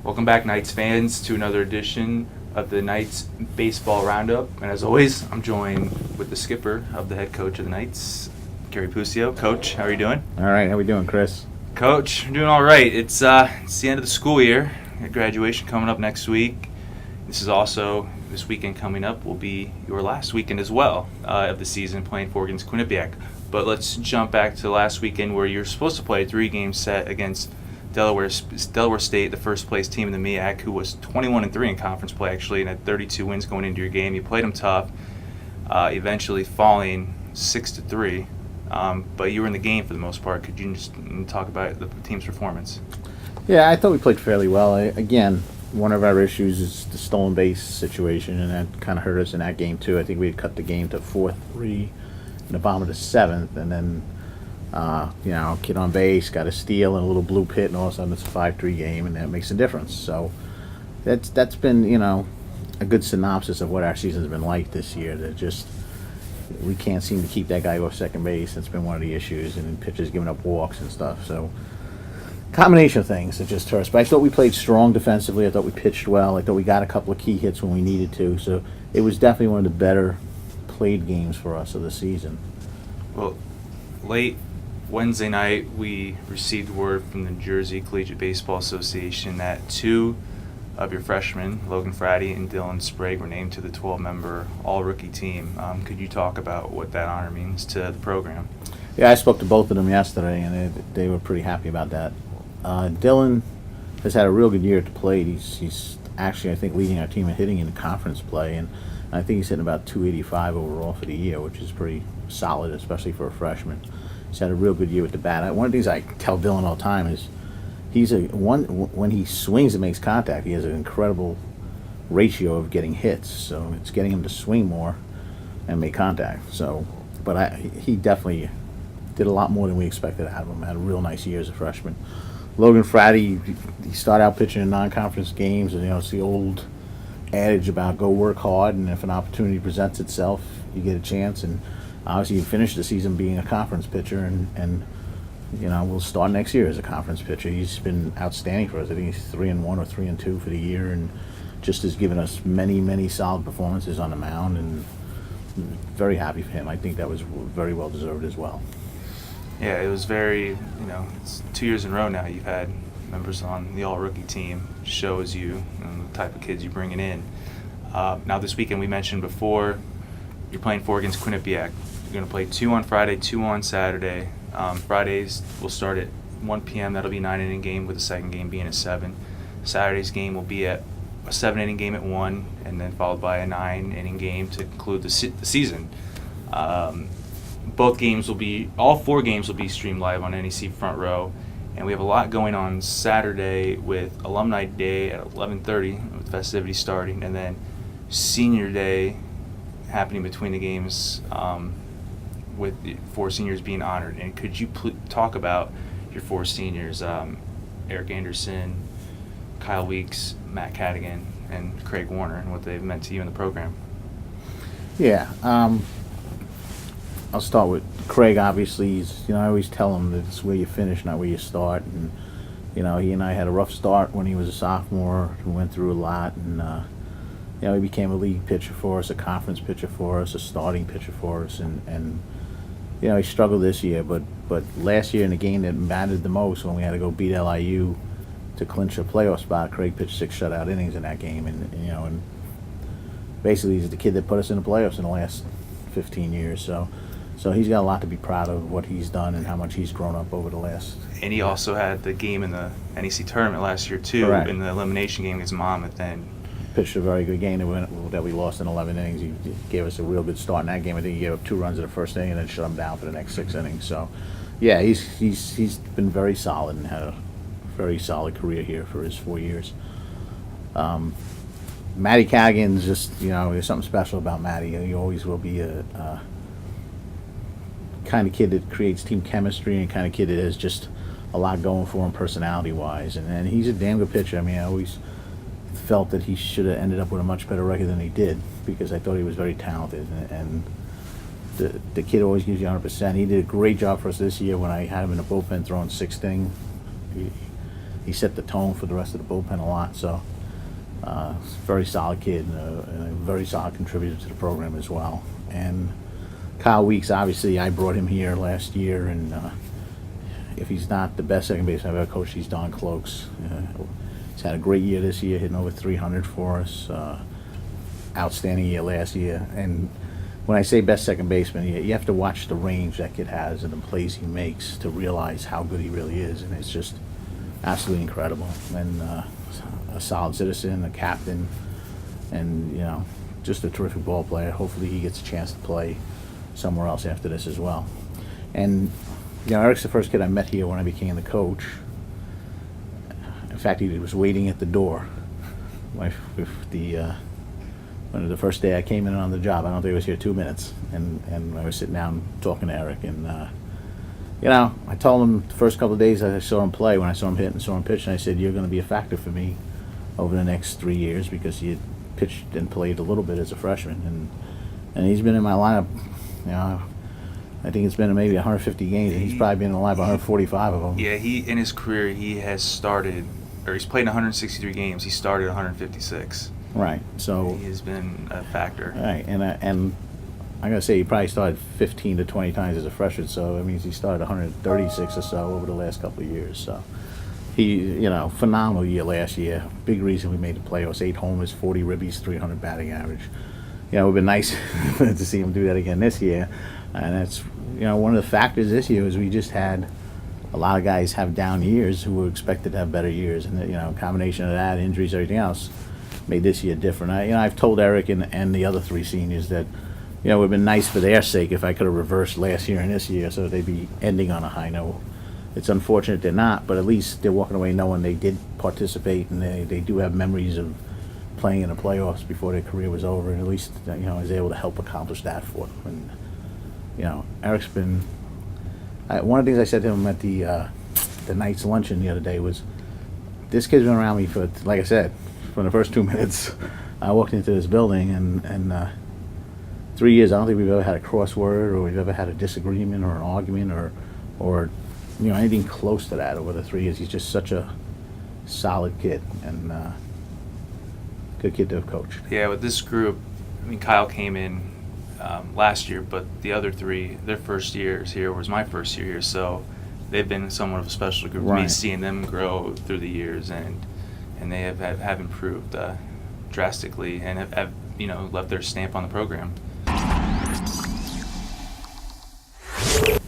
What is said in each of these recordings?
Welcome back, Knights fans, to another edition of the Knights Baseball Roundup. And as always, I'm joined with the skipper of the head coach of the Knights, Gary Puccio. Coach, how are you doing? All right, how we doing, Chris? Coach, I'm doing all right. It's the end of the school year. Graduation coming up next week. This weekend coming up will be your last weekend as well of the season playing for against Quinnipiac. But let's jump back to last weekend where you're supposed to play a 3-game set against Delaware State, the first place team in the MEAC, who was 21-3 in conference play actually, and had 32 wins going into your game. You played them tough, eventually falling 6-3. But you were in the game for the most part. Could you just talk about the team's performance? Yeah, I thought we played fairly well. Again, one of our issues is the stolen base situation, and that kind of hurt us in that game too. I think we had cut the game to 4-3 in the bottom of the 7th, and then kid on base got a steal and a little blue pit, and all of a sudden it's a 5-3 game, and that makes a difference. So that's been a good synopsis of what our season's been like this year. That just we can't seem to keep that guy off second base. That's been one of the issues, and pitchers giving up walks and stuff. So combination of things that just hurt us. But I thought we played strong defensively. I thought we pitched well. I thought we got a couple of key hits when we needed to. So it was definitely one of the better played games for us of the season. Well, late Wednesday night, we received word from the New Jersey Collegiate Baseball Association that 2 of your freshmen, Logan Frady and Dylan Sprague, were named to the 12-member all-rookie team. Could you talk about what that honor means to the program? Yeah, I spoke to both of them yesterday, and they were pretty happy about that. Dylan has had a real good year at the plate. He's actually, I think, leading our team in hitting in the conference play, and I think he's hitting about 285 overall for the year, which is pretty solid, especially for a freshman. He's had a real good year with the bat. One of the things I tell Dylan all the time is when he swings and makes contact, he has an incredible ratio of getting hits. So it's getting him to swing more and make contact. So, but he definitely did a lot more than we expected out of him. Had a real nice year as a freshman. Logan Frady, he started out pitching in non-conference games, and it's the old adage about go work hard, and if an opportunity presents itself, you get a chance. And obviously, he finished the season being a conference pitcher, and we'll start next year as a conference pitcher. He's been outstanding for us. I think he's 3-1 or 3-2 for the year, and just has given us many, many solid performances on the mound, and very happy for him. I think that was very well deserved as well. Yeah, it was very, it's 2 years in a row now you've had members on the all-rookie team. Shows you the type of kids you're bringing in. Now this weekend, we mentioned before, you're playing 4 against Quinnipiac. You're going to play 2 on Friday, 2 on Saturday. Fridays will start at 1 p.m. That'll be a 9-inning game, with the second game being a 7. Saturday's game will be at a 7-inning game at 1, and then followed by a 9-inning game to conclude the season. All 4 games will be streamed live on NEC Front Row, and we have a lot going on Saturday with Alumni Day at 11:30 with festivities starting, and then Senior Day happening between the games with the 4 seniors being honored. And could you talk about your 4 seniors, Eric Anderson, Kyle Weeks, Matt Cadigan, and Craig Warner, and what they've meant to you in the program? Yeah, I'll start with Craig. Obviously, I always tell him that it's where you finish, not where you start. And he and I had a rough start when he was a sophomore. We went through a lot, and he became a league pitcher for us, a conference pitcher for us, a starting pitcher for us, and he struggled this year. But last year in the game that mattered the most, when we had to go beat LIU to clinch a playoff spot, Craig pitched 6 shutout innings in that game, and basically he's the kid that put us in the playoffs in the last 15 years. So he's got a lot to be proud of what he's done and how much he's grown up over the last. And he also had the game in the NEC tournament last year too. Correct. In the elimination game against Monmouth. And pitched a very good game that we lost in 11 innings. He gave us a real good start in that game. I think he gave up 2 runs in the first inning and then shut him down for the next 6 innings. So, yeah, he's been very solid and had a very solid career here for his 4 years. Matty Cadigan's just, there's something special about Matty. He always will be a kind of kid that creates team chemistry, and kind of kid that has just a lot going for him personality-wise. And he's a damn good pitcher. I mean, I always felt that he should have ended up with a much better record than he did, because I thought he was very talented. And the kid always gives you 100%. He did a great job for us this year when I had him in the bullpen throwing 6th inning. he set the tone for the rest of the bullpen a lot. So very solid kid and a very solid contributor to the program as well. And Kyle Weeks, obviously, I brought him here last year, and if he's not the best second baseman I've ever coached, he's darn close. He's had a great year this year, hitting over 300 for us. Outstanding year last year. And when I say best second baseman, you have to watch the range that kid has and the plays he makes to realize how good he really is. And it's just absolutely incredible. And a solid citizen, a captain, and just a terrific ball player. Hopefully he gets a chance to play somewhere else after this as well. And Eric's the first kid I met here when I became the coach. In fact, he was waiting at the door. When the first day I came in on the job, I don't think I was here 2 minutes, and I was sitting down talking to Eric, and I told him the first couple of days I saw him play, when I saw him hit and saw him pitch, and I said, you're going to be a factor for me over the next 3 years, because he had pitched and played a little bit as a freshman, and he's been in my lineup. I think it's been maybe 150 games, and he's probably been in the lineup 145 of them. Yeah, in his career he's played in 163 games. He started 156. Right. So he has been a factor. Right, and I'm gonna say he probably started 15 to 20 times as a freshman. So that means he started 136 or so over the last couple of years. So he, phenomenal year last year. Big reason we made the playoffs. 8 homers, 40 ribbies, 300 batting average. It would have been nice to see him do that again this year. And that's one of the factors this year is we just had a lot of guys have down years who were expected to have better years, and a combination of that, injuries, everything else, made this year different. I've told Eric and the other 3 seniors that it would have been nice for their sake if I could have reversed last year and this year so they'd be ending on a high note. It's unfortunate they're not, but at least they're walking away knowing they did participate, and they do have memories of playing in the playoffs before their career was over, and at least I was able to help accomplish that for them. And Eric's been one of the things I said to him at the night's luncheon the other day was, this kid's been around me for, like I said, from the first 2 minutes I walked into this building, and 3 years, I don't think we've ever had a crossword, or we've ever had a disagreement or an argument or anything close to that over the 3 years. He's just such a solid kid, and good kid to have coached. Yeah, with this group, Kyle came in last year, but the other 3, their first years here was my first year here, so they've been somewhat of a special group for me, seeing them grow through the years, and they have improved drastically, and have left their stamp on the program.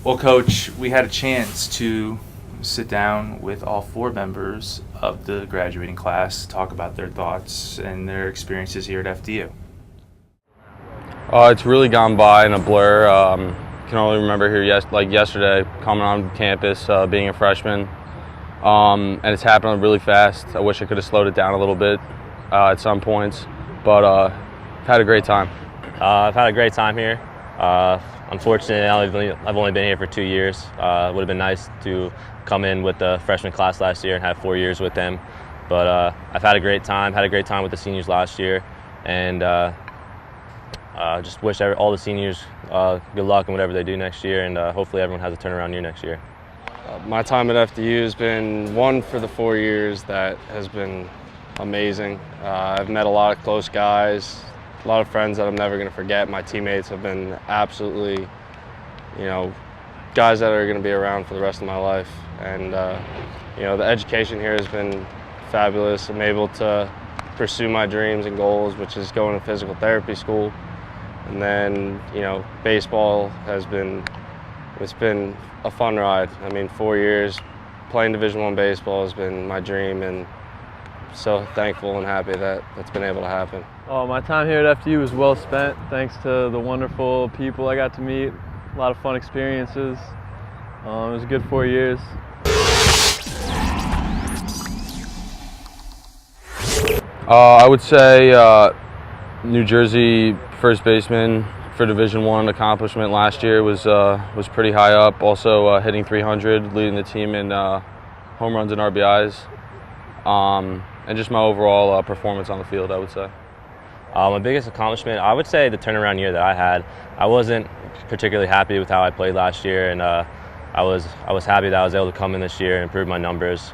Well, Coach, we had a chance to sit down with all 4 members of the graduating class, talk about their thoughts and their experiences here at FDU. It's really gone by in a blur. Can only remember here yesterday, coming on campus, being a freshman, and it's happened really fast. I wish I could have slowed it down a little bit at some points, but I've had a great time. I've had a great time here. Unfortunately, I've only been here for 2 years. It would have been nice to come in with the freshman class last year and have 4 years with them. But I've had a great time. Had a great time with the seniors last year, and just wish all the seniors good luck in whatever they do next year, and hopefully everyone has a turnaround year next year. My time at FDU has been one for the 4 years that has been amazing. I've met a lot of close guys, a lot of friends that I'm never going to forget. My teammates have been absolutely, guys that are going to be around for the rest of my life. And, the education here has been fabulous. I'm able to pursue my dreams and goals, which is going to physical therapy school. And then, baseball it's been a fun ride. 4 years playing Division I baseball has been my dream, and so thankful and happy that that's been able to happen. My time here at FDU was well spent, thanks to the wonderful people I got to meet. A lot of fun experiences. It was a good 4 years. I would say New Jersey first baseman for Division I accomplishment last year was pretty high up. Also hitting 300, leading the team in home runs and RBIs, and just my overall performance on the field, I would say. My biggest accomplishment, I would say the turnaround year that I had. I wasn't particularly happy with how I played last year, and I was happy that I was able to come in this year and improve my numbers.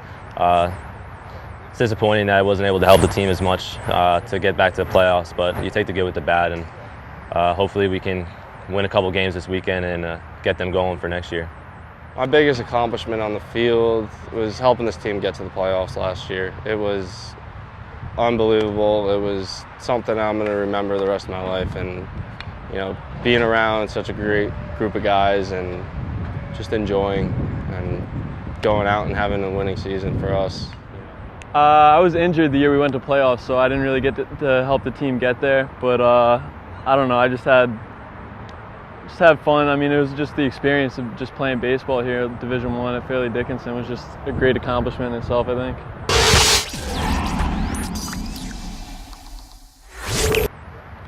it's disappointing that I wasn't able to help the team as much to get back to the playoffs, but you take the good with the bad, and hopefully we can win a couple games this weekend and get them going for next year. My biggest accomplishment on the field was helping this team get to the playoffs last year. It was unbelievable. It was something I'm going to remember the rest of my life, and being around such a great group of guys and just enjoying and going out and having a winning season for us. I was injured the year we went to playoffs, so I didn't really get to help the team get there. But I don't know. I just had fun. I mean, it was just the experience of just playing baseball here at Division I at Fairleigh Dickinson was just a great accomplishment in itself, I think.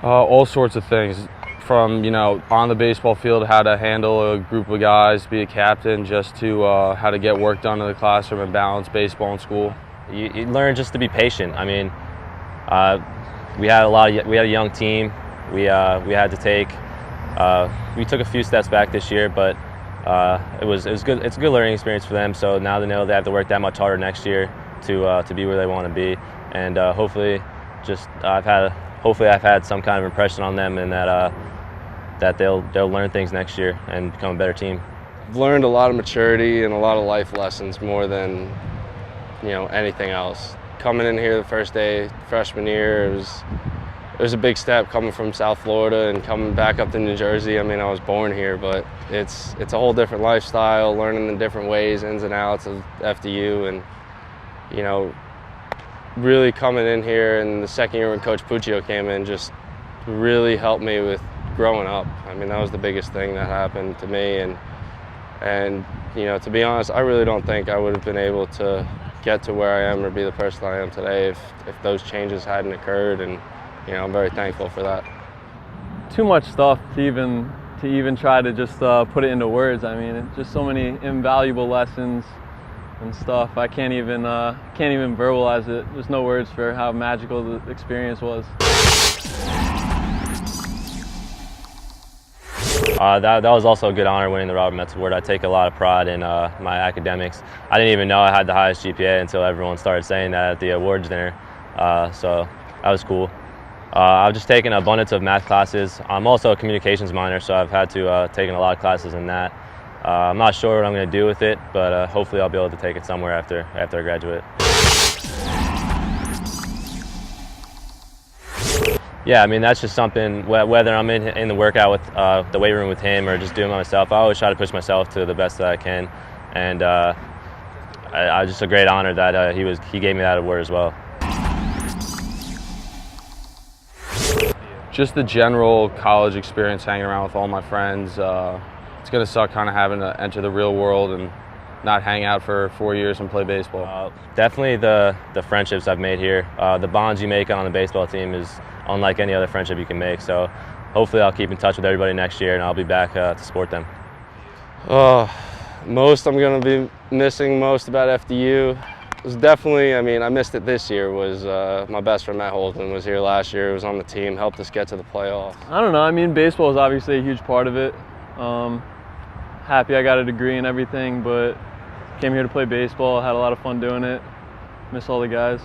All sorts of things, from on the baseball field, how to handle a group of guys, be a captain, just to how to get work done in the classroom and balance baseball and school. You learn just to be patient. I mean, we had a young team. We had to take. We took a few steps back this year, but it was good. It's a good learning experience for them. So now they know they have to work that much harder next year to be where they want to be, and hopefully I've had some kind of impression on them, and that they'll learn things next year and become a better team. I've learned a lot of maturity and a lot of life lessons more than anything else. Coming in here the first day, freshman year, it was a big step coming from South Florida and coming back up to New Jersey. I mean, I was born here, but it's a whole different lifestyle, learning the different ways, ins and outs of FDU, and really coming in here. And the second year when Coach Puccio came in, just really helped me with growing up. I mean, that was the biggest thing that happened to me, and to be honest, I really don't think I would have been able to get to where I am or be the person I am today if those changes hadn't occurred, and I'm very thankful for that. Too much stuff to even try to just put it into words. I mean, it's just so many invaluable lessons and stuff. I can't even verbalize it. There's no words for how magical the experience was. That was also a good honor, winning the Robert Metz Award. I take a lot of pride in my academics. I didn't even know I had the highest GPA until everyone started saying that at the awards dinner. So that was cool. I've just taken an abundance of math classes. I'm also a communications minor, so I've had to taken a lot of classes in that. I'm not sure what I'm going to do with it, but hopefully I'll be able to take it somewhere after I graduate. Yeah, I mean, that's just something, whether I'm in the workout with the weight room with him or just doing it myself, I always try to push myself to the best that I can. And I just a great honor that he gave me that award as well. Just the general college experience, hanging around with all my friends. It's going to suck kind of having to enter the real world and not hang out for 4 years and play baseball. Definitely the friendships I've made here. The bonds you make on the baseball team is unlike any other friendship you can make. So hopefully I'll keep in touch with everybody next year, and I'll be back to support them. Most I'm going to be missing most about FDU was definitely, I mean, I missed it this year, was my best friend Matt Holden was here last year. He was on the team, helped us get to the playoffs. I don't know. I mean, baseball is obviously a huge part of it. Happy I got a degree and everything, but came here to play baseball, had a lot of fun doing it. Miss all the guys.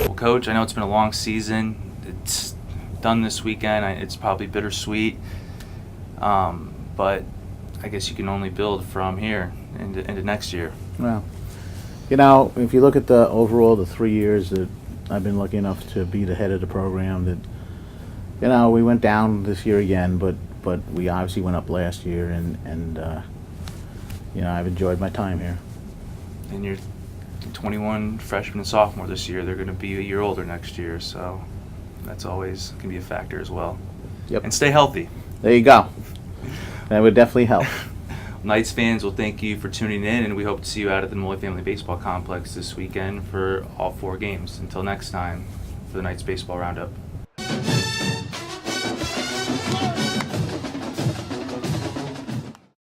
Well, Coach, I know it's been a long season. It's done this weekend. It's probably bittersweet, but I guess you can only build from here into next year. Well, if you look at the 3 years that I've been lucky enough to be the head of the program, that we went down this year again, but we obviously went up last year, and I've enjoyed my time here. And you're 21 freshmen and sophomore this year. They're going to be a year older next year, so that's always can be a factor as well. Yep. And stay healthy. There you go. That would definitely help. Knights fans will thank you for tuning in, and we hope to see you out at the Multifamily Baseball Complex this weekend for all 4 games. Until next time, for the Knights Baseball Roundup.